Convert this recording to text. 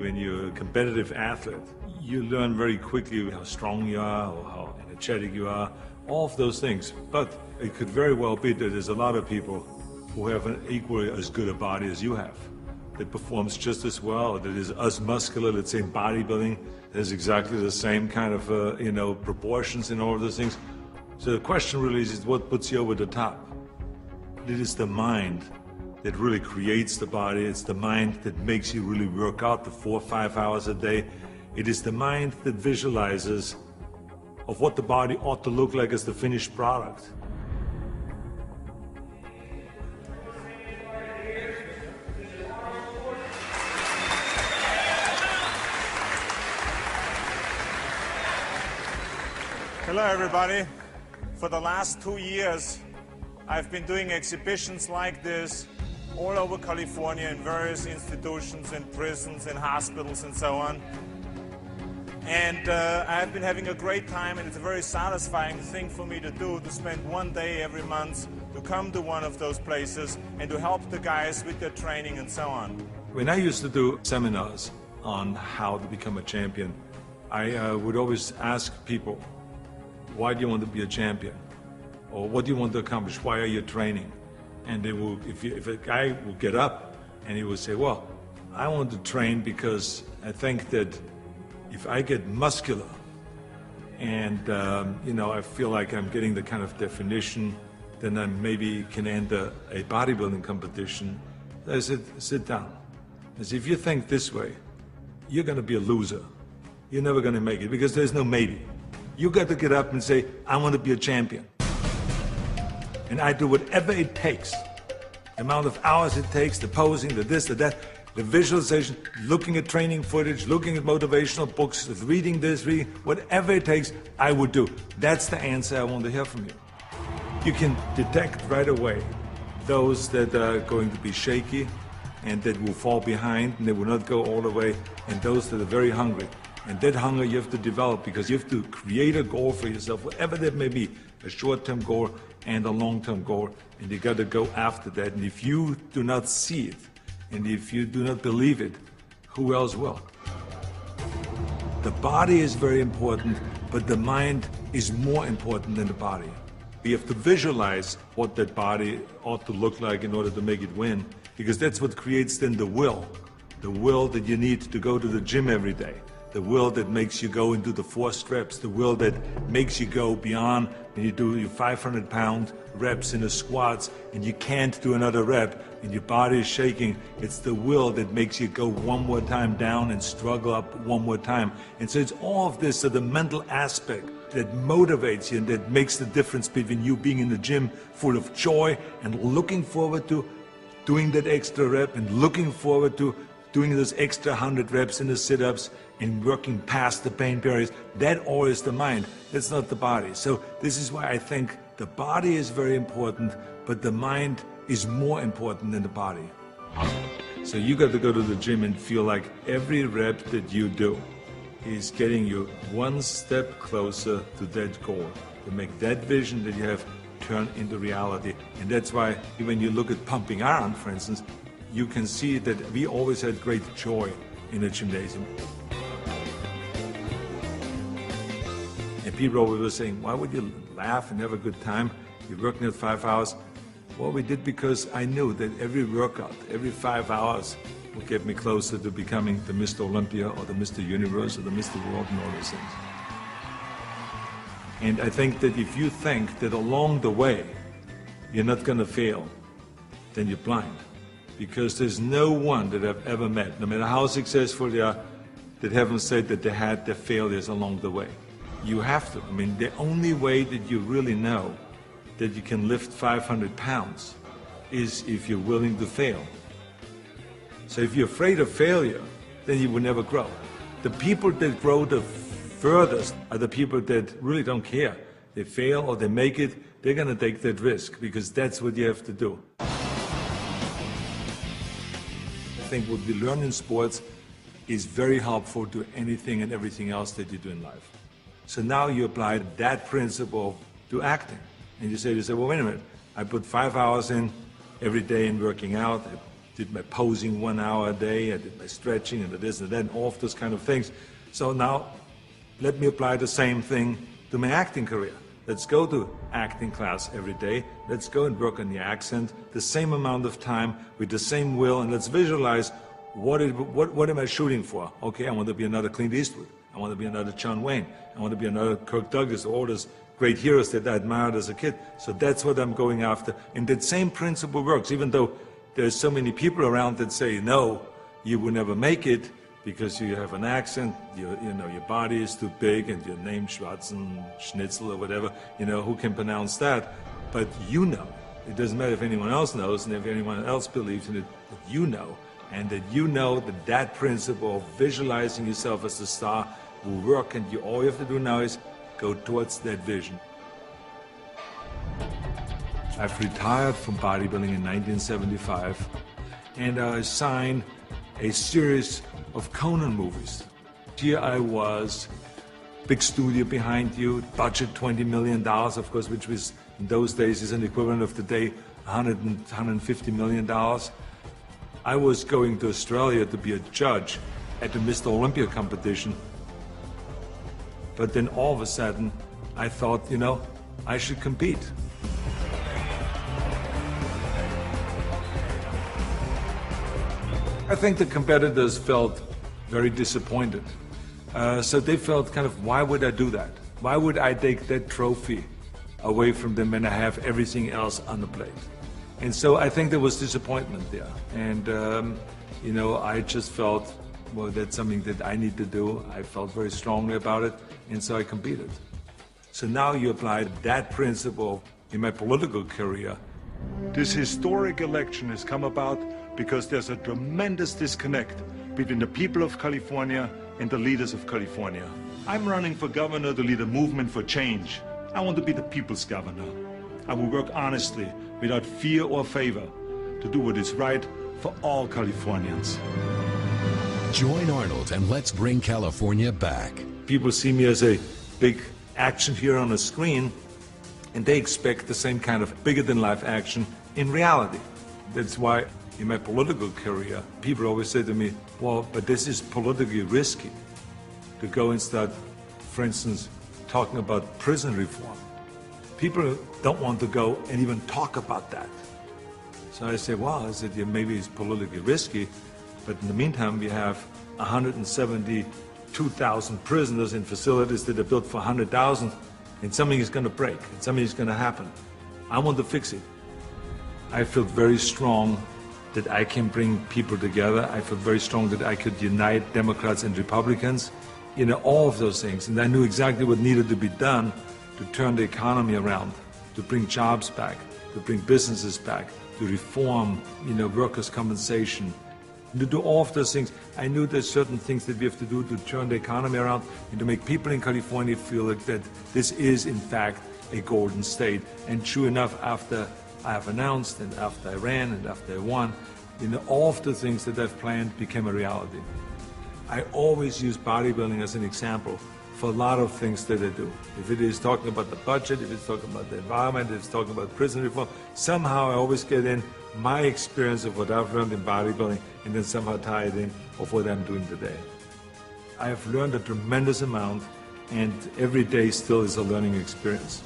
when you're a competitive athlete, you learn very quickly how strong you are or how energetic you are, all of those things. But it could very well be that there's a lot of people who have an equally as good a body as you have, that performs just as well, that is as muscular, let's say in bodybuilding, there's exactly the same kind of proportions in all of those things. So the question really is what puts you over the top? It is the mind that really creates the body. It's the mind that makes you really work out the 4 or 5 hours a day. It is the mind that visualizes of what the body ought to look like as the finished product. Hello everybody. For the last 2 years, I've been doing exhibitions like this all over California in various institutions, in prisons, in hospitals and so on. And I've been having a great time, and it's a very satisfying thing for me to do, to spend one day every month to come to one of those places and to help the guys with their training and so on. When I used to do seminars on how to become a champion, I would always ask people, why do you want to be a champion? Or what do you want to accomplish? Why are you training? And they will, if a guy will get up and he will say, well, I want to train because I think that if I get muscular and I feel like I'm getting the kind of definition, then I maybe can enter a bodybuilding competition. I said, sit down. I said, if you think this way, you're going to be a loser. You're never going to make it because there's no maybe. You got to get up and say, I want to be a champion. And I do whatever it takes. The amount of hours it takes, the posing, the this, the that, the visualization, looking at training footage, looking at motivational books, reading this, reading, whatever it takes, I would do. That's the answer I want to hear from you. You can detect right away those that are going to be shaky and that will fall behind and they will not go all the way, and those that are very hungry. And that hunger you have to develop because you have to create a goal for yourself, whatever that may be, a short-term goal and a long-term goal, and you got to go after that. And if you do not see it, and if you do not believe it, who else will? The body is very important, but the mind is more important than the body. We have to visualize what that body ought to look like in order to make it win, because that's what creates then the will that you need to go to the gym every day. The will that makes you go into the 4 reps, the will that makes you go beyond when you do your 500-pound reps in the squats and you can't do another rep and your body is shaking. It's the will that makes you go one more time down and struggle up one more time. And so it's all of this, so the mental aspect that motivates you and that makes the difference between you being in the gym full of joy and looking forward to doing that extra rep and looking forward to doing those extra 100 reps in the sit-ups and working past the pain barriers. That all is the mind. That's not the body. So this is why I think the body is very important, but the mind is more important than the body. So you got to go to the gym and feel like every rep that you do is getting you one step closer to that goal, to make that vision that you have turn into reality. And that's why when you look at pumping iron, for instance, you can see that we always had great joy in the gymnasium. And people always were saying, why would you laugh and have a good time? You're working at 5 hours. Well, we did because I knew that every workout, every 5 hours would get me closer to becoming the Mr. Olympia or the Mr. Universe or the Mr. World and all those things. And I think that if you think that along the way you're not going to fail, then you're blind. Because there's no one that I've ever met, no matter how successful they are, that haven't said that they had their failures along the way. You have to. I mean, the only way that you really know that you can lift 500 pounds is if you're willing to fail. So if you're afraid of failure, then you will never grow. The people that grow the furthest are the people that really don't care. They fail or they make it, they're going to take that risk because that's what you have to do. I think what we learn in sports is very helpful to anything and everything else that you do in life. So now you apply that principle to acting. And you say, well, wait a minute, I put 5 hours in every day in working out, did my posing 1 hour a day, I did my stretching and the this and that, and all of those kind of things. So now, let me apply the same thing to my acting career. Let's go to acting class every day. Let's go and work on the accent, the same amount of time, with the same will, and let's visualize what am I shooting for? Okay, I want to be another Clint Eastwood. I want to be another John Wayne. I want to be another Kirk Douglas, all those great heroes that I admired as a kid. So that's what I'm going after. And that same principle works, even though there's so many people around that say, no, you will never make it because you have an accent, your body is too big, and your name Schnitzel or whatever, who can pronounce that? But you know. It doesn't matter if anyone else knows and if anyone else believes in it, but you know. And that you know that principle of visualizing yourself as a star will work, and all you have to do now is go towards that vision. I've retired from bodybuilding in 1975, and I signed a series of Conan movies. Here I was, big studio behind you, budget $20 million, of course, which was in those days is an equivalent of today $150 million. I was going to Australia to be a judge at the Mr. Olympia competition. But then all of a sudden, I thought, I should compete. I think the competitors felt very disappointed. So they felt kind of, why would I do that? Why would I take that trophy away from them when I have everything else on the plate? And so I think there was disappointment there. And, I just felt, well, that's something that I need to do. I felt very strongly about it, and so I competed. So now you apply that principle in my political career. This historic election has come about because there's a tremendous disconnect between the people of California and the leaders of California. I'm running for governor to lead a movement for change. I want to be the people's governor. I will work honestly, without fear or favor, to do what is right for all Californians. Join Arnold and let's bring California back. People see me as a big action hero on a screen, and they expect the same kind of bigger-than-life action in reality. That's why in my political career, people always say to me, well, but this is politically risky to go and start, for instance, talking about prison reform. People don't want to go and even talk about that. So I say, well, yeah, maybe it's politically risky, but in the meantime, we have 172,000 prisoners in facilities that are built for 100,000, and something is going to break, and something is going to happen. I want to fix it. I feel very strong that I can bring people together. I feel very strong that I could unite Democrats and Republicans, all of those things. And I knew exactly what needed to be done to turn the economy around, to bring jobs back, to bring businesses back, to reform, workers' compensation, and to do all of those things. I knew there's certain things that we have to do to turn the economy around and to make people in California feel like that this is, in fact, a golden state. And true enough, after I have announced, and after I ran, and after I won, all of the things that I've planned became a reality. I always use bodybuilding as an example for a lot of things that I do. If it is talking about the budget, if it's talking about the environment, if it's talking about prison reform, somehow I always get in my experience of what I've learned in bodybuilding and then somehow tie it in of what I'm doing today. I have learned a tremendous amount, and every day still is a learning experience.